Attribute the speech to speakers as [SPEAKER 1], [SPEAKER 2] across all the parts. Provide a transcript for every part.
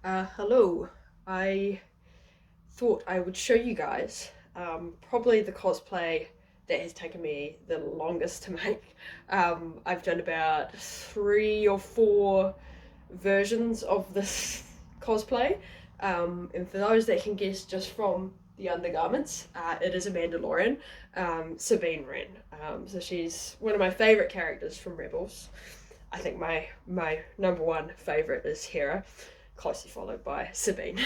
[SPEAKER 1] Hello. I thought I would show you guys probably the cosplay that has taken me the longest to make. I've done about 3 or 4 versions of this cosplay, and for those that can guess just from the undergarments, it is a Mandalorian, Sabine Wren. So she's one of my favourite characters from Rebels. I think my number one favourite is Hera, closely followed by Sabine.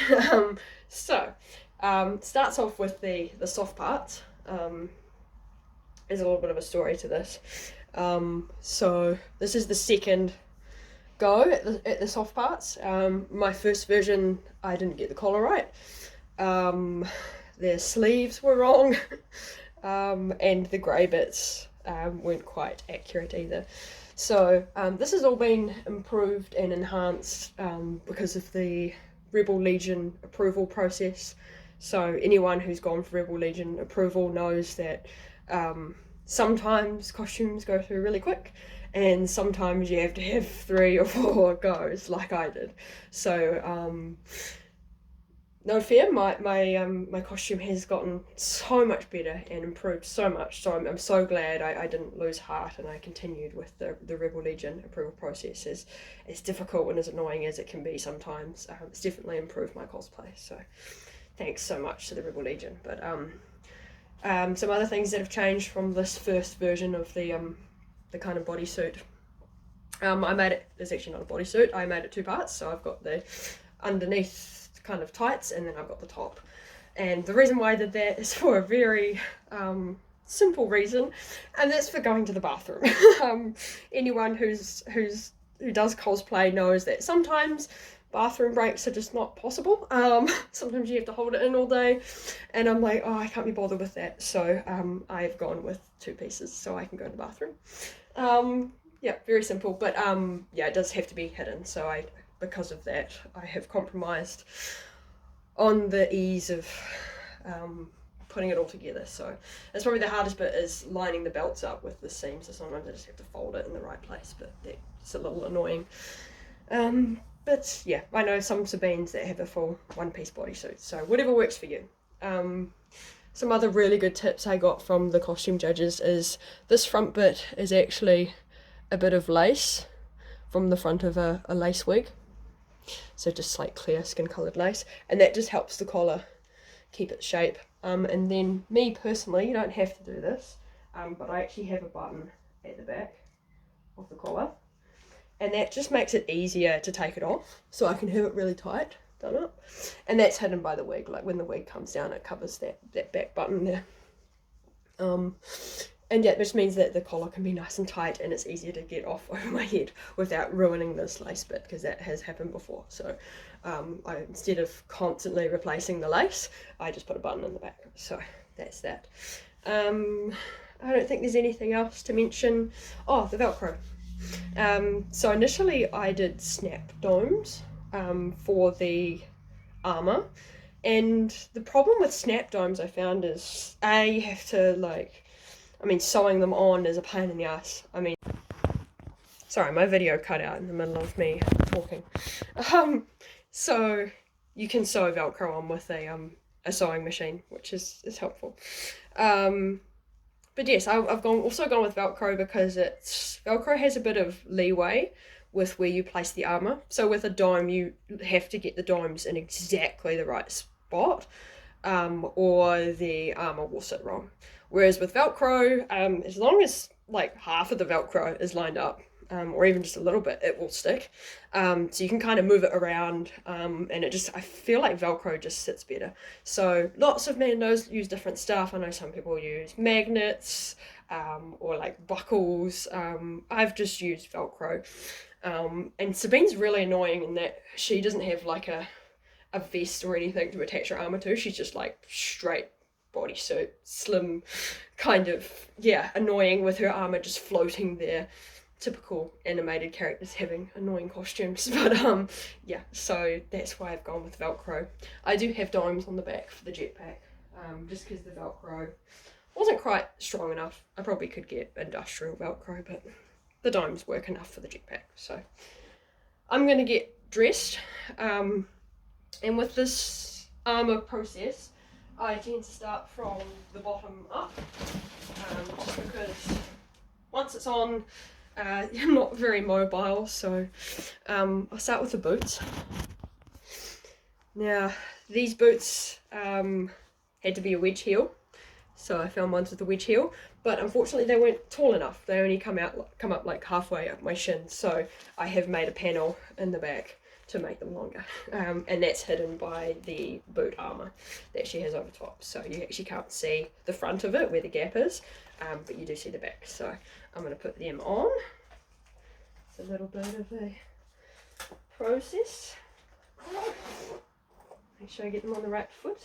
[SPEAKER 1] Starts off with the soft parts. There's a little bit of a story to this. So this is the second go at the soft parts. My first version, I didn't get the collar right. Their sleeves were wrong, and the grey bits weren't quite accurate either. So this has all been improved and enhanced because of the Rebel Legion approval process. So anyone who's gone for Rebel Legion approval knows that sometimes costumes go through really quick, and sometimes you have to have 3 or 4 goes like I did. So no fear, my costume has gotten so much better and improved so much. So I'm so glad I didn't lose heart and I continued with the Rebel Legion approval process. As difficult and as annoying as it can be sometimes, it's definitely improved my cosplay. So thanks so much to the Rebel Legion. But some other things that have changed from this first version of the kind of bodysuit. I made it. It's actually not a bodysuit. I made it 2 parts. So I've got the underneath kind of tights, and then I've got the top. And the reason why I did that is for a very simple reason, and that's for going to the bathroom. Anyone who does cosplay knows that sometimes bathroom breaks are just not possible. Sometimes you have to hold it in all day, and I'm like, oh, I can't be bothered with that. So I've gone with 2 pieces so I can go to the bathroom. Yeah, very simple, but yeah, it does have to be hidden. So because of that, I have compromised on the ease of putting it all together. So that's probably the hardest bit, is lining the belts up with the seams. So sometimes I just have to fold it in the right place, but that's a little annoying. But yeah, I know some Sabines that have a full 1-piece bodysuit, so whatever works for you. Some other really good tips I got from the costume judges is this front bit is actually a bit of lace from the front of a lace wig. So just like clear skin coloured lace, and that just helps the collar keep its shape. And then me personally, you don't have to do this, but I actually have a button at the back of the collar, and that just makes it easier to take it off, so I can have it really tight done up, and that's hidden by the wig. Like when the wig comes down, it covers that back button there. And yeah, which means that the collar can be nice and tight, and it's easier to get off over my head without ruining this lace bit, because that has happened before. So instead of constantly replacing the lace, I just put a button in the back. So that's that. I don't think there's anything else to mention. Oh, the Velcro. So initially I did snap domes for the armour. And the problem with snap domes I found is, you have to sewing them on is a pain in the ass. Sorry, my video cut out in the middle of me talking. So you can sew Velcro on with a sewing machine, which is helpful. But yes, I've also gone with Velcro because Velcro has a bit of leeway with where you place the armour. So with a dome, you have to get the domes in exactly the right spot, or the armour will sit wrong. Whereas with Velcro, as long as like half of the Velcro is lined up, or even just a little bit, it will stick. So you can kind of move it around, and I feel like Velcro just sits better. So lots of Mandos use different stuff. I know some people use magnets, or like buckles. I've just used Velcro. And Sabine's really annoying in that she doesn't have like a vest or anything to attach her armour to. She's just like straight bodysuit, slim, kind of, yeah, annoying with her armour just floating there. Typical animated characters having annoying costumes. But yeah, so that's why I've gone with Velcro. I do have domes on the back for the jetpack, just because the Velcro wasn't quite strong enough. I probably could get industrial Velcro, but the domes work enough for the jetpack. So I'm going to get dressed. And with this armour process, I tend to start from the bottom up, just because once it's on, I'm not very mobile, so I'll start with the boots. Now, these boots had to be a wedge heel, so I found ones with a wedge heel, but unfortunately they weren't tall enough. They only come up like halfway up my shin, so I have made a panel in the back to make them longer, and that's hidden by the boot armour that she has over top, so you actually can't see the front of it where the gap is, but you do see the back. So I'm going to put them on. It's a little bit of a process. Make sure I get them on the right foot.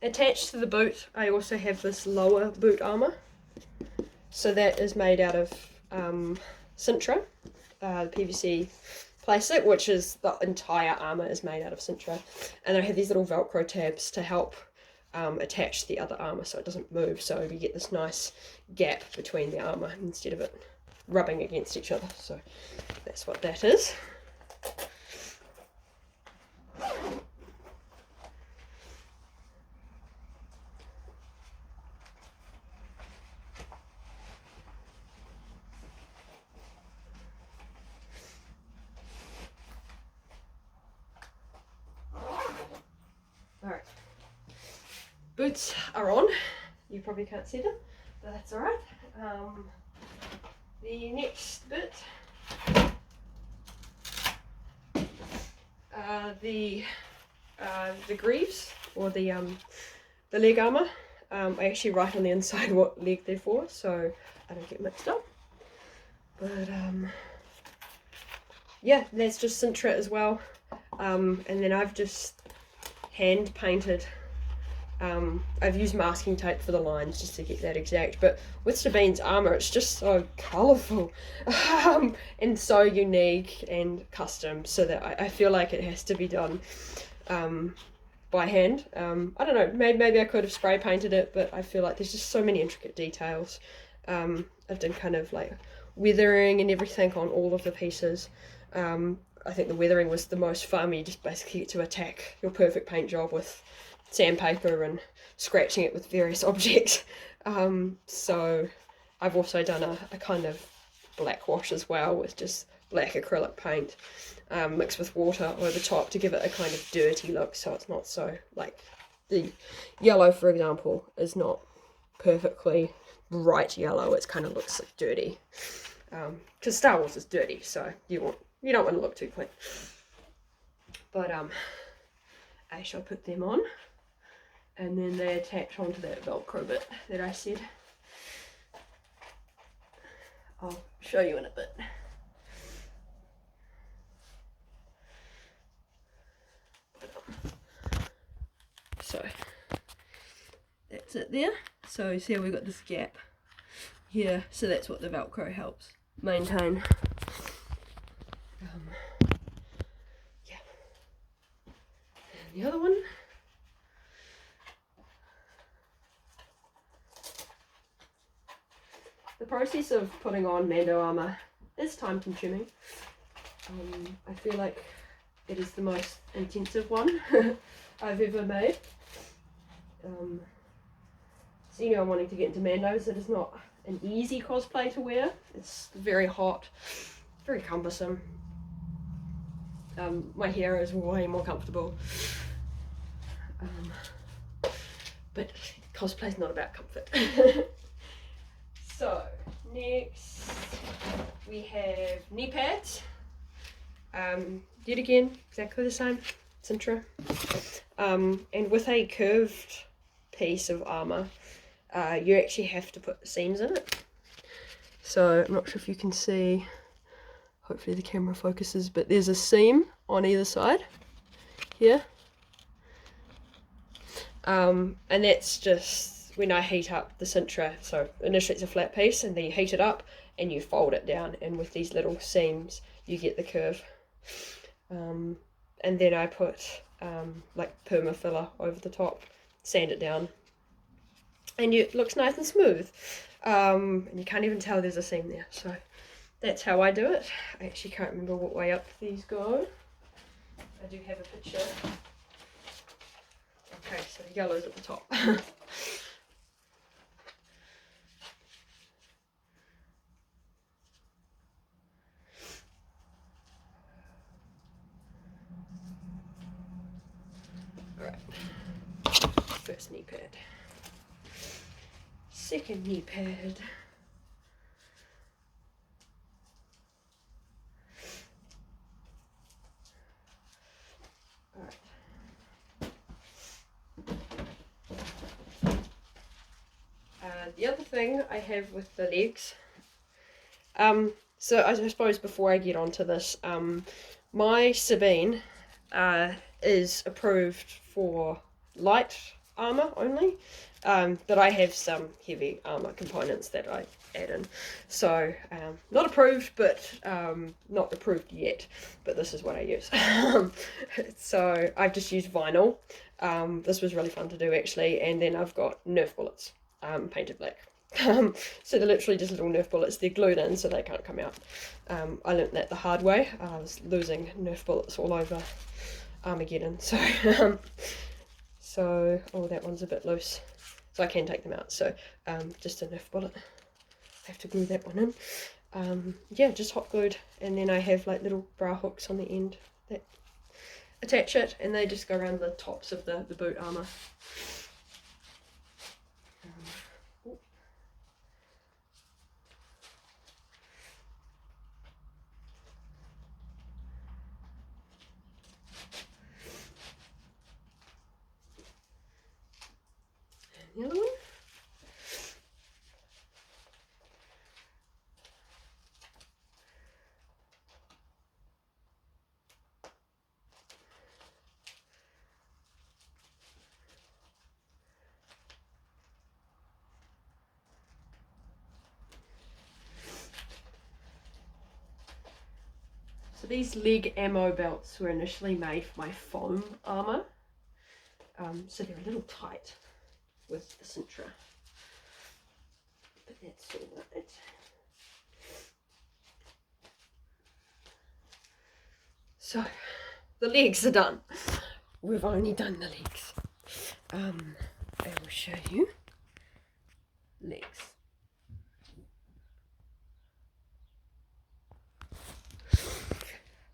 [SPEAKER 1] Attached to the boot, I also have this lower boot armour. So that is made out of Sintra, PVC plastic, which is the entire armour is made out of Sintra. And I have these little Velcro tabs to help attach the other armour so it doesn't move. So you get this nice gap between the armour instead of it rubbing against each other. So that's what that is. Alright, boots are on. You probably can't see them, but that's alright. The next bit, the greaves, or the leg armour. I actually write on the inside what leg they're for, so I don't get mixed up. But yeah, that's just Sintra as well. And then I've just hand painted. I've used masking tape for the lines just to get that exact, but with Sabine's armour it's just so colourful and so unique and custom, so that I feel like it has to be done by hand. I don't know, maybe I could have spray painted it, but I feel like there's just so many intricate details. I've done kind of like weathering and everything on all of the pieces. I think the weathering was the most fun. You just basically get to attack your perfect paint job with sandpaper and scratching it with various objects. So I've also done a kind of black wash as well, with just black acrylic paint mixed with water over the top to give it a kind of dirty look, so it's not so, like the yellow for example is not perfectly bright yellow, it kind of looks like dirty, because Star Wars is dirty, so you don't want to look too clean. But I shall put them on, and then they attach onto that Velcro bit that I said. I'll show you in a bit. So that's it there. So you see how we've got this gap here, so that's what the Velcro helps maintain. Yeah. And the other one. The process of putting on Mando armour is time consuming. I feel like it is the most intensive one I've ever made. So I'm wanting to get into Mandos. It is not an easy cosplay to wear. It's very hot, very cumbersome. My hair is way more comfortable. But cosplay's not about comfort. So, next we have knee pads. Yet again, exactly the same, Sintra. And with a curved piece of armour, you actually have to put seams in it. So, I'm not sure if you can see, hopefully the camera focuses, but there's a seam on either side, here. And that's just when I heat up the Sintra. So initially it's a flat piece, and then you heat it up and you fold it down, and with these little seams you get the curve. And and then I put like perma filler over the top, sand it down, and it looks nice and smooth. And you can't even tell there's a seam there, so that's how I do it. I actually can't remember what way up these go. I do have a picture. Okay, so the yellow's at the top. Alright, first knee pad. Second knee pad. Alright. The other thing I have with the legs, so I suppose before I get onto this, my Sabine is approved for light armour only, but I have some heavy armour components that I add in. So not approved, but not approved yet, but this is what I use. So I've just used vinyl. This was really fun to do actually, and then I've got Nerf bullets painted black. So they're literally just little Nerf bullets. They're glued in so they can't come out. I learnt that the hard way. I was losing Nerf bullets all over Armageddon. So so oh, that one's a bit loose, so I can take them out. So just a Nerf bullet. I have to glue that one in. Yeah, just hot glued, and then I have like little bra hooks on the end that attach it, and they just go around the tops of the boot armour. The other one. So these leg ammo belts were initially made for my foam armour. So they're a little tight with the cintra, but that's all right. So the legs are done. We've only done the legs. I will show you legs.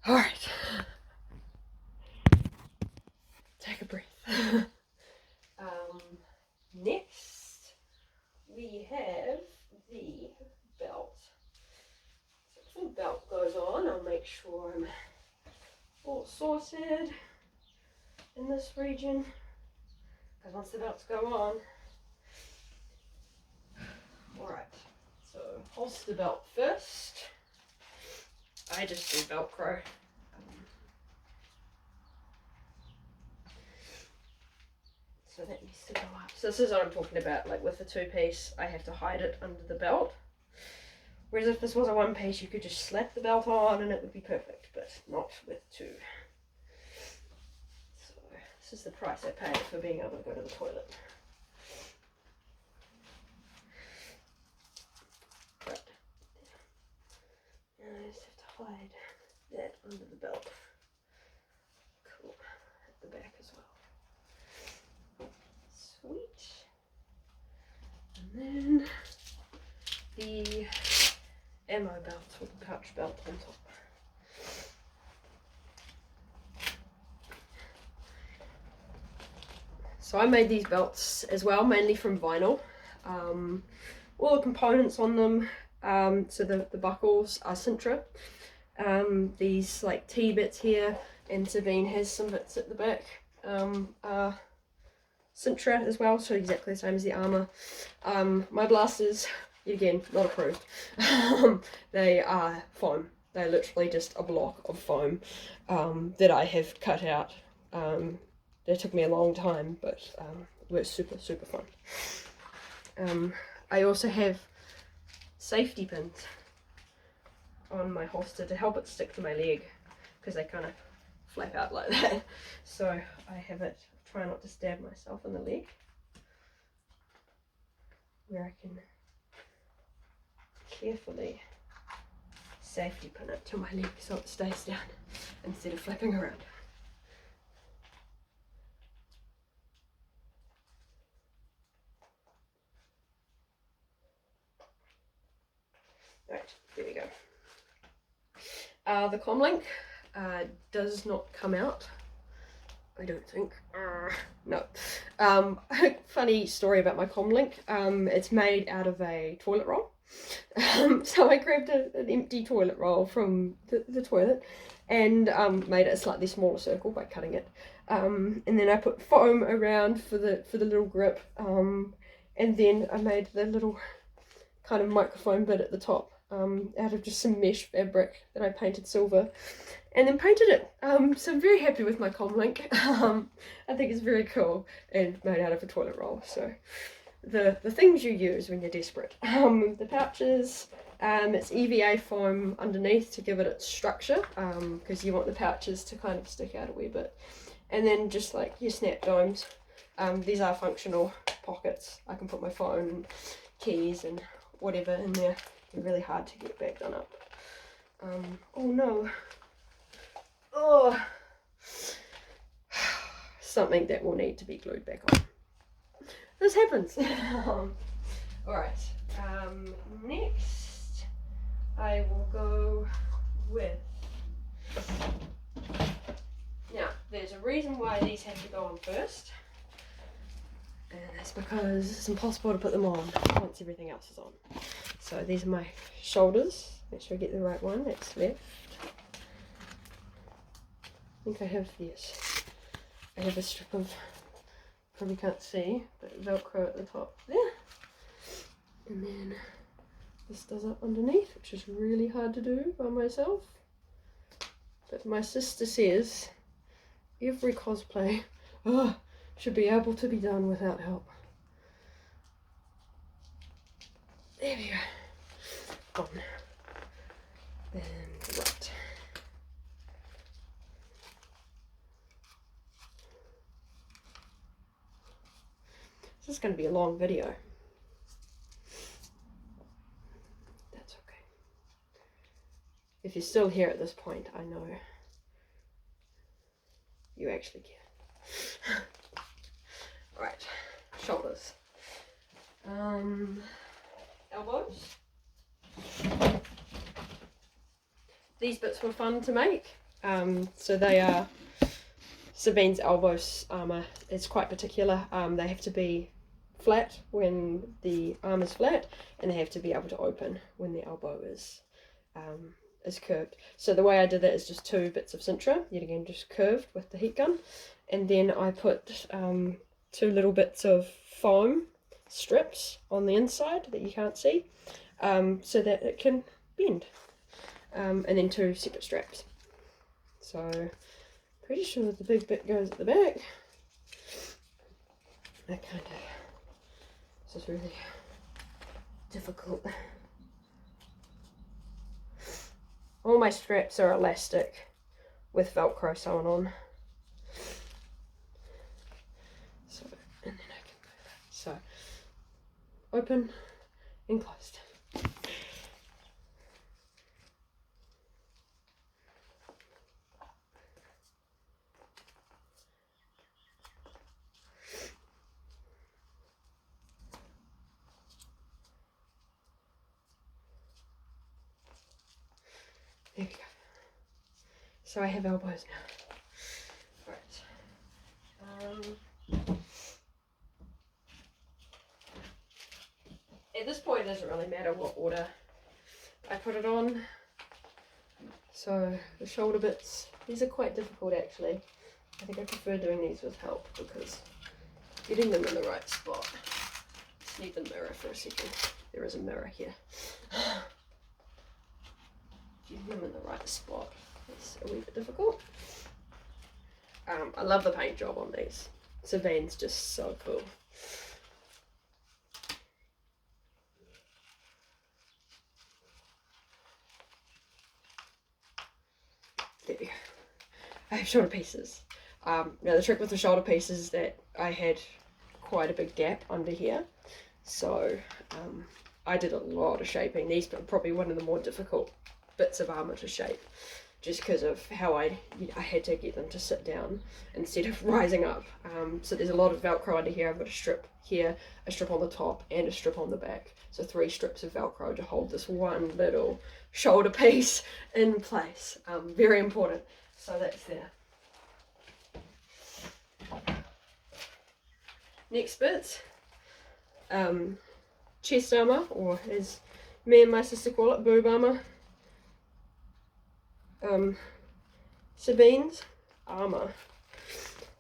[SPEAKER 1] All right. Take a breath. Next, we have the belt. So before the belt goes on, I'll make sure I'm all sorted in this region, because once the belts go on, alright, so holster belt first. I just do Velcro. So that needs to go up. So this is what I'm talking about, like with the two-piece, I have to hide it under the belt. Whereas if this was a one-piece, you could just slap the belt on and it would be perfect, but not with two. So this is the price I paid for being able to go to the toilet. Right. And I just have to hide that under the belt. Cool. At the back as well. Sweet. And then the ammo belt with the pouch belt on top. So I made these belts as well, mainly from vinyl. All the components on them, so the buckles are cintra. These like T-bits here, and Sabine has some bits at the back, are cintra as well, so exactly the same as the armour. My blasters, yet again, not approved. They are foam. They're literally just a block of foam that I have cut out. That took me a long time, but were super fun. I also have safety pins on my holster to help it stick to my leg, because they kind of flap out like that. So I have it, try not to stab myself in the leg, where I can carefully safety pin it to my leg so it stays down instead of flapping around. Right, there we go. The comlink does not come out, I don't think. No. Funny story about my comlink. It's made out of a toilet roll. So I grabbed an empty toilet roll from the toilet and made it a slightly smaller circle by cutting it. And then I put foam around for the little grip. And then I made the little kind of microphone bit at the top out of just some mesh fabric that I painted silver. And then painted it. So I'm very happy with my comlink. I think it's very cool and made out of a toilet roll. So the things you use when you're desperate. The pouches, it's EVA foam underneath to give it its structure, because you want the pouches to kind of stick out a wee bit. And then just like your snap domes. These are functional pockets. I can put my phone and keys and whatever in there. They're really hard to get back done up. Oh no. Oh, something that will need to be glued back on. This happens. Alright, next I will go with, now there's a reason why these have to go on first, and that's because it's impossible to put them on once everything else is on. So these are my shoulders. Make sure I get the right one. That's left. I think I have, yes, I have a strip of, probably can't see, but Velcro at the top there. And then this does up underneath, which is really hard to do by myself. But my sister says every cosplay should be able to be done without help. There we go. On. And right. This is going to be a long video. That's okay. If you're still here at this point, I know you actually care. Right, shoulders. Elbows. These bits were fun to make. So they are Sabine's elbows armour. It's quite particular. They have to be flat when the arm is flat, and they have to be able to open when the elbow is curved. So the way I did that is just 2 bits of Sintra, yet again just curved with the heat gun, and then I put 2 little bits of foam strips on the inside that you can't see, so that it can bend, and then 2 separate straps. So pretty sure the big bit goes at the back. That kind of, this is really difficult. All my straps are elastic with Velcro sewn on. So, and then I can move it. So, open and closed. There we go. So I have elbows now. Right. At this point, it doesn't really matter what order I put it on. So the shoulder bits, these are quite difficult actually. I think I prefer doing these with help because getting them in the right spot. Just need the mirror for a second. There is a mirror here. Getting them in the right spot is a wee bit difficult. I love the paint job on these. Sabine's just so cool. There we go. I have shoulder pieces. Now the trick with the shoulder pieces is that I had quite a big gap under here, so I did a lot of shaping. These are probably one of the more difficult bits of armour to shape, just because of how I had to get them to sit down instead of rising up. So there's a lot of Velcro under here. I've got a strip here, a strip on the top, and a strip on the back. So 3 strips of Velcro to hold this one little shoulder piece in place. Very important. So that's there. Next bits, chest armour, or as me and my sister call it, boob armour. Sabine's armour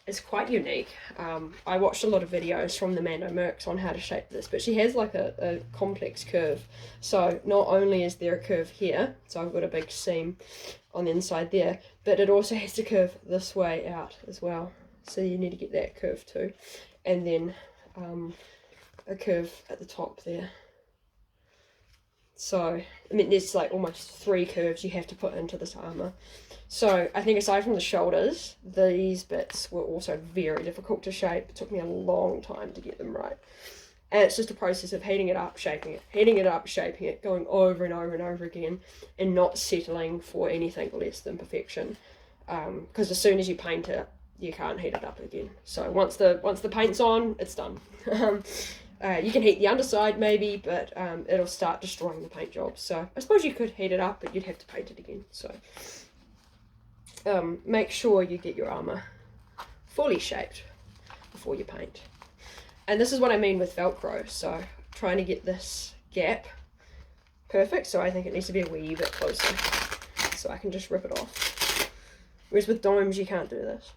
[SPEAKER 1] is quite unique. I watched a lot of videos from the Mando Mercs on how to shape this, but she has like a complex curve. So not only is there a curve here, so I've got a big seam on the inside there, but it also has to curve this way out as well. So you need to get that curve too. And then a curve at the top there. So, I mean, there's like almost 3 curves you have to put into this armour. So, I think aside from the shoulders, these bits were also very difficult to shape. It took me a long time to get them right. And it's just a process of heating it up, shaping it, heating it up, shaping it, going over and over and over again, and not settling for anything less than perfection. Because as soon as you paint it, you can't heat it up again. So once the paint's on, it's done. You can heat the underside maybe, but it'll start destroying the paint job. So I suppose you could heat it up, but you'd have to paint it again. So make sure you get your armour fully shaped before you paint. And this is what I mean with Velcro. So trying to get this gap perfect. So I think it needs to be a wee bit closer, so I can just rip it off. Whereas with domes, you can't do this.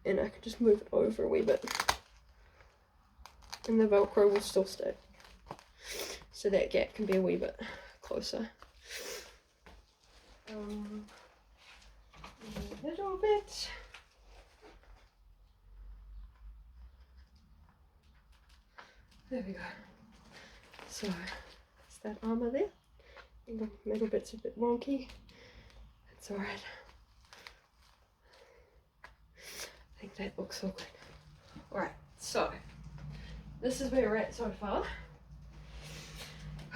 [SPEAKER 1] And I can just move it over a wee bit, and the Velcro will still stick, so that gap can be a wee bit closer. A little bit. There we go. So that's that armour there. And the middle bit's a bit wonky. It's alright. I think that looks all good. Alright, so this is where we're at so far.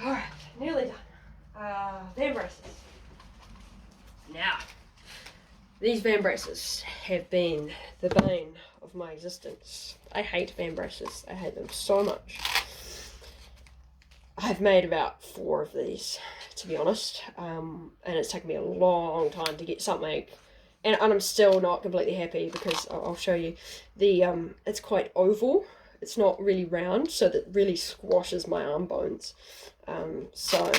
[SPEAKER 1] Alright, nearly done. Van braces. Now, these van braces have been the bane of my existence. I hate van braces. I hate them so much. I've made about 4 of these, to be honest, and it's taken me a long time to get something. And I'm still not completely happy, because I'll show you. It's quite oval. It's not really round, so that really squashes my arm bones. So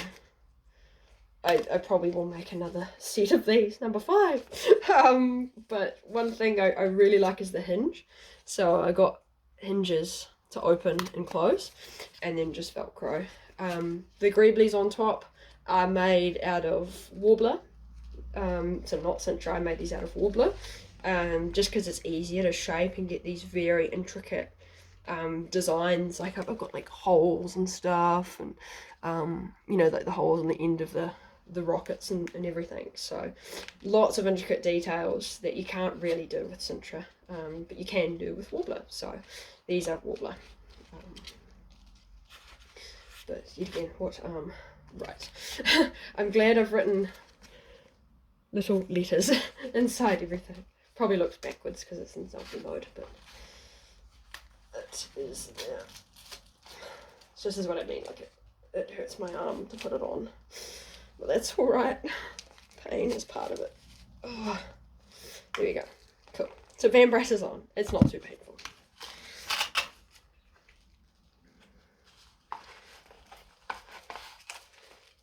[SPEAKER 1] I probably will make another set of these, number 5. But one thing I really like is the hinge. So I got hinges to open and close, and then just Velcro. The greeblies on top are made out of warbler. So not Sintra, I made these out of warbler, just because it's easier to shape and get these very intricate designs. Like I've got like holes and stuff, and you know, like the holes on the end of the rockets and everything. So lots of intricate details that you can't really do with Sintra, but you can do with warbler. So these are warbler. But again, what right. I'm glad I've written little letters inside everything. Probably looks backwards because it's in selfie mode, but it is there. So this is what I mean, like it hurts my arm to put it on, but that's alright. Pain is part of it. Oh, there we go. Cool. So van braces on. It's not too painful.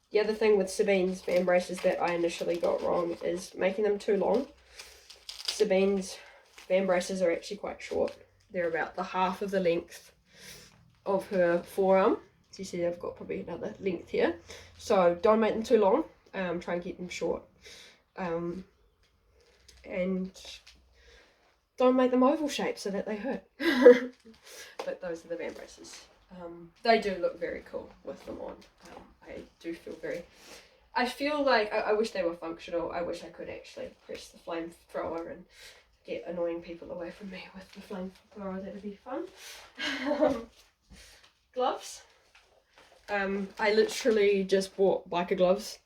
[SPEAKER 1] The other thing with Sabine's van braces that I initially got wrong is making them too long. Sabine's van braces are actually quite short. They're about the half of the length of her forearm. So you see I've got probably another length here. So don't make them too long. Try and keep them short. And don't make them oval shaped so that they hurt. But those are the van braces. They do look very cool with them on. I do feel very I feel like I wish they were functional. I wish I could actually press the flamethrower and get annoying people away from me with the flamethrower. That'd be fun. Gloves. I literally just bought biker gloves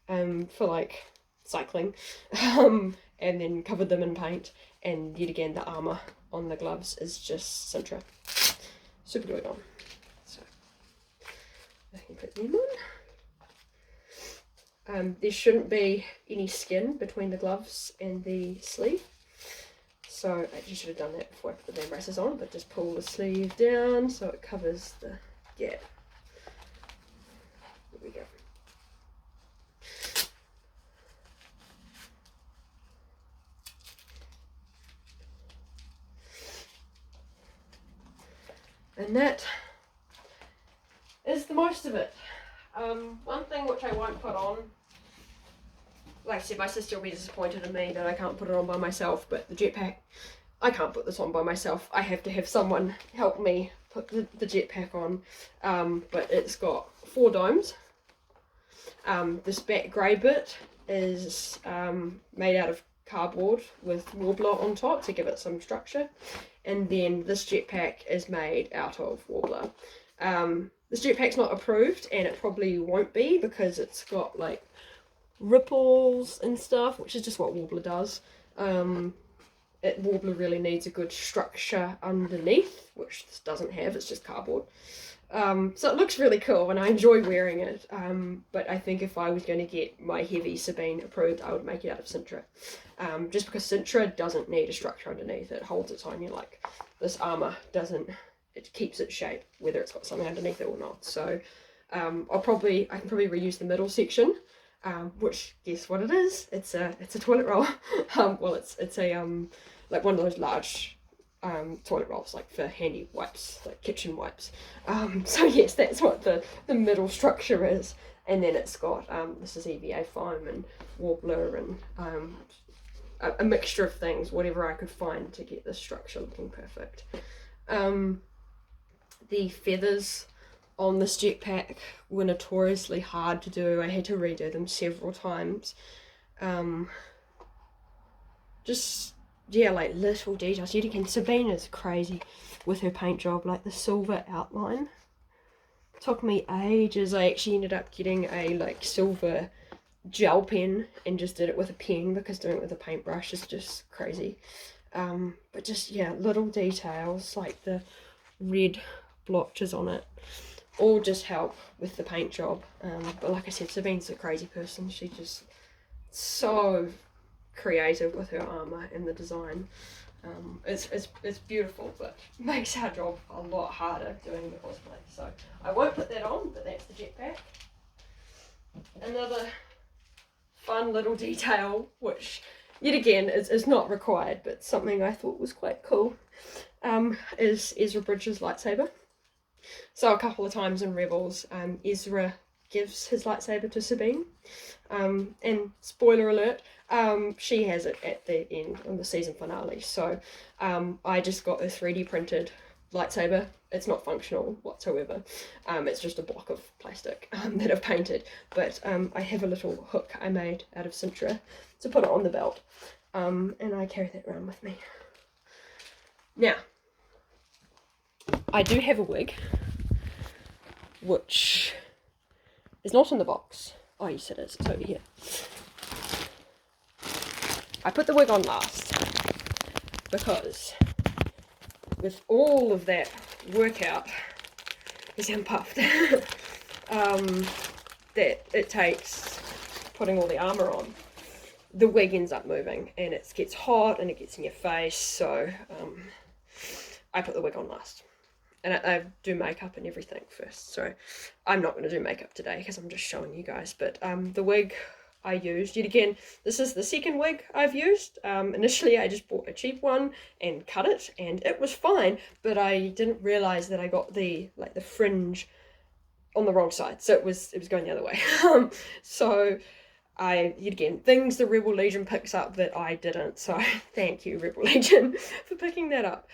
[SPEAKER 1] for like cycling, and then covered them in paint, and yet again the armour on the gloves is just Sintra. Super glued on. So I can put them on. There shouldn't be any skin between the gloves and the sleeve. So I just should have done that before I put the band braces on, but just pull the sleeve down so it covers the gap. There we go. And that is the most of it. One thing which I won't put on, like I said, my sister will be disappointed in me that I can't put it on by myself, but the jetpack, I can't put this on by myself. I have to have someone help me put the jetpack on. But it's got 4 domes. This back grey bit is made out of cardboard with warbler on top to give it some structure. And then this jetpack is made out of warbler. This jetpack's not approved, and it probably won't be because it's got like ripples and stuff, which is just what warbler does. Warbler really needs a good structure underneath, which this doesn't have. It's just cardboard. So it looks really cool and I enjoy wearing it, but I think if I was going to get my heavy Sabine approved, I would make it out of Sintra, just because Sintra doesn't need a structure underneath. It holds its own. Like this armour doesn't, it keeps its shape whether it's got something underneath it or not. So I can probably reuse the middle section, which guess what it is? It's a toilet roll. Well, it's a like one of those large toilet rolls, like for handy wipes, like kitchen wipes. So yes, that's what the middle structure is. And then it's got this is EVA foam and warbler and a mixture of things, whatever I could find to get this structure looking perfect. The feathers on this jetpack were notoriously hard to do. I had to redo them several times. Just, yeah, like little details. Yet again, Sabine is crazy with her paint job, like the silver outline. Took me ages. I actually ended up getting a like silver gel pen and just did it with a pen because doing it with a paintbrush is just crazy. But just, yeah, little details like the red blotches on it all just help with the paint job. But like I said, Sabine's a crazy person. She's just so creative with her armour and the design. It's beautiful, but makes our job a lot harder doing the cosplay. So I won't put that on, but that's the jetpack. Another fun little detail, which yet again is not required, but something I thought was quite cool, is Ezra Bridges' lightsaber. So a couple of times in Rebels, Ezra gives his lightsaber to Sabine, and spoiler alert, she has it at the end on the season finale. So I just got a 3D printed lightsaber. It's not functional whatsoever. It's just a block of plastic that I've painted, but I have a little hook I made out of Sintra to put it on the belt, and I carry that around with me. Now, I do have a wig, which is not in the box. Oh yes it is, it's over here. I put the wig on last because with all of that workout, because I'm puffed, that it takes putting all the armour on, the wig ends up moving and it gets hot and it gets in your face, so I put the wig on last. And I do makeup and everything first, so I'm not going to do makeup today because I'm just showing you guys. But the wig I used, yet again, this is the second wig I've used. Initially I just bought a cheap one and cut it, and it was fine, but I didn't realise that I got the fringe on the wrong side, so it was going the other way. So yet again, things the Rebel Legion picks up that I didn't, so thank you, Rebel Legion, for picking that up.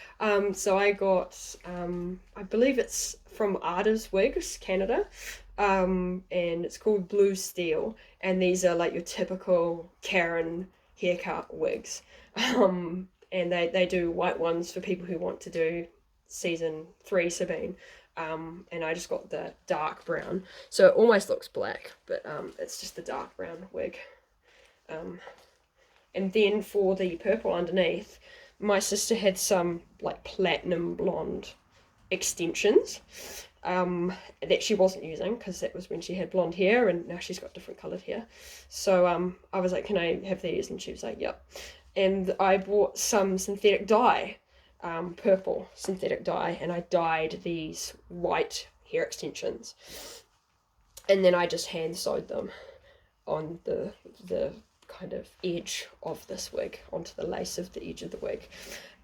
[SPEAKER 1] So I got, I believe it's from Arda's Wigs, Canada. and it's called Blue Steele, and these are like your typical Karen haircut wigs. And they do white ones for people who want to do season 3 Sabine. And I just got the dark brown, so it almost looks black, but it's just the dark brown wig. And then for the purple underneath, my sister had some like platinum blonde extensions that she wasn't using because that was when she had blonde hair, and now she's got different coloured hair. So I was like, can I have these? And she was like, yep. And I bought some synthetic dye, purple synthetic dye, and I dyed these white hair extensions, and then I just hand sewed them on the kind of edge of this wig, onto the lace of the edge of the wig,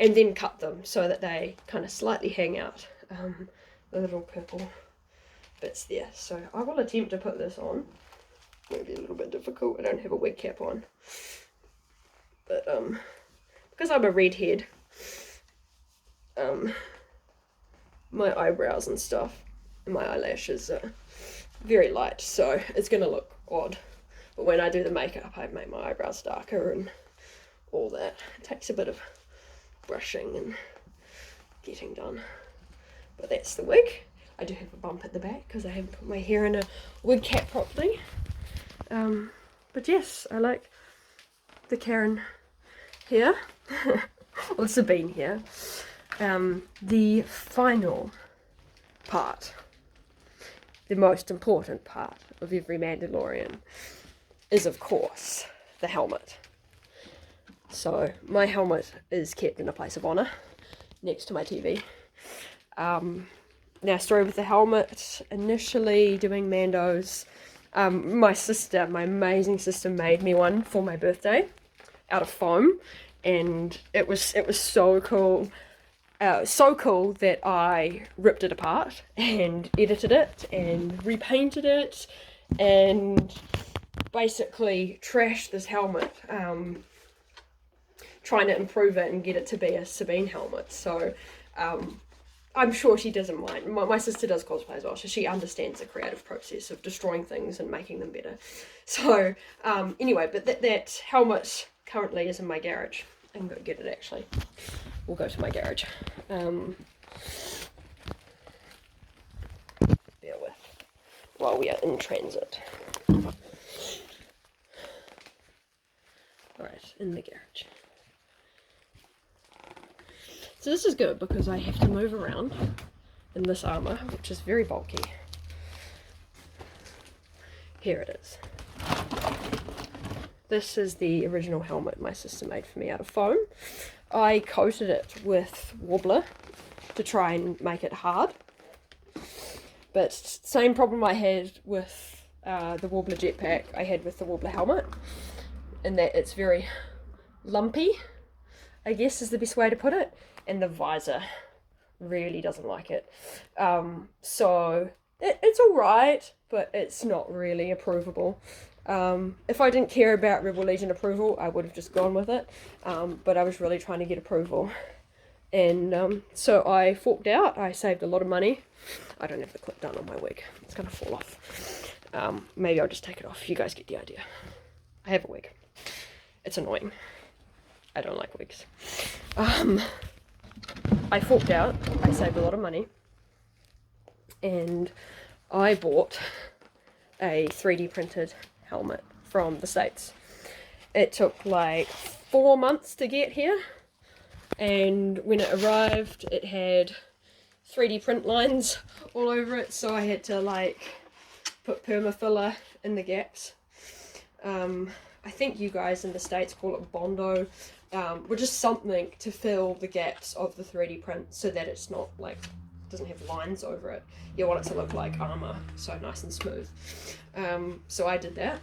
[SPEAKER 1] and then cut them so that they kind of slightly hang out, the little purple bits there. So I will attempt to put this on. Maybe a little bit difficult, I don't have a wig cap on, but because I'm a redhead, my eyebrows and stuff and my eyelashes are very light, so it's gonna look odd. But when I do the makeup, I make my eyebrows darker and all that. It takes a bit of brushing and getting done. But that's the wig. I do have a bump at the back because I haven't put my hair in a wig cap properly. But yes, I like the Karen here, or Sabine here. The final part, the most important part of every Mandalorian, is of course the helmet. So my helmet is kept in a place of honour next to my TV. Now, story with the helmet, initially doing Mandos, my sister, my amazing sister, made me one for my birthday out of foam, and it was so cool. So cool that I ripped it apart and edited it and repainted it and basically trashed this helmet, trying to improve it and get it to be a Sabine helmet. So I'm sure she doesn't mind. My sister does cosplay as well, so she understands the creative process of destroying things and making them better. So anyway, but that helmet currently is in my garage. I can go get it actually. We'll go to my garage. Bear with while we are in transit. Alright, in the garage. So this is good because I have to move around in this armour, which is very bulky. Here it is. This is the original helmet my sister made for me out of foam. I coated it with Wobbler to try and make it hard. But same problem I had with the Wobbler jetpack I had with the Wobbler helmet, in that it's very lumpy, I guess is the best way to put it, and the visor really doesn't like it. So it's alright, but it's not really approvable. If I didn't care about Rebel Legion approval, I would have just gone with it, but I was really trying to get approval, and so I forked out. I saved a lot of money. I don't have the clip done on my wig, it's gonna fall off. Maybe I'll just take it off, you guys get the idea. I have a wig, it's annoying, I don't like wigs. I forked out, I saved a lot of money, and I bought a 3D printed helmet from the States. It took like 4 months to get here, and when it arrived it had 3D print lines all over it, so I had to like put permafiller in the gaps. I think you guys in the States call it Bondo, which is something to fill the gaps of the 3D print so that it's not like, doesn't have lines over it. You want it to look like armour, so nice and smooth. So I did that.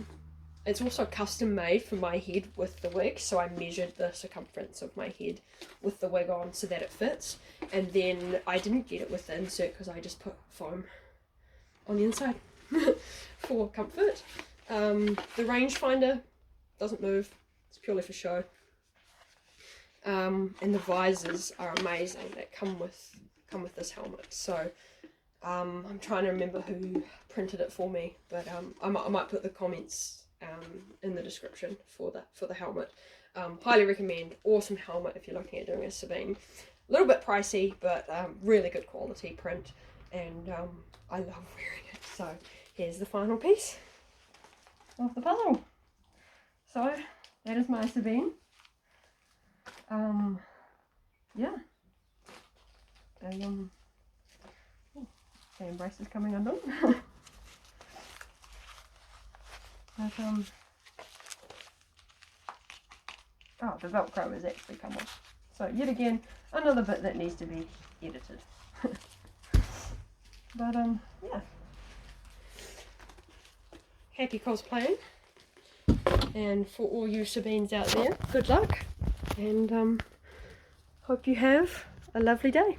[SPEAKER 1] It's also custom made for my head with the wig, so I measured the circumference of my head with the wig on so that it fits, and then I didn't get it with the insert because I just put foam on the inside for comfort. The rangefinder doesn't move, it's purely for show. And the visors are amazing that come with this helmet, so I'm trying to remember who printed it for me, but I might put the comments in the description for the helmet. Highly recommend. Awesome helmet if you're looking at doing a Sabine. A little bit pricey, but really good quality print, and I love wearing it. So here's the final piece of the puzzle. So that is my Sabine. Yeah. The embrace is coming undone. But oh, the Velcro has actually come off. So yet again, another bit that needs to be edited. But yeah. Happy cosplaying. And for all you Sabines out there, good luck. And hope you have a lovely day.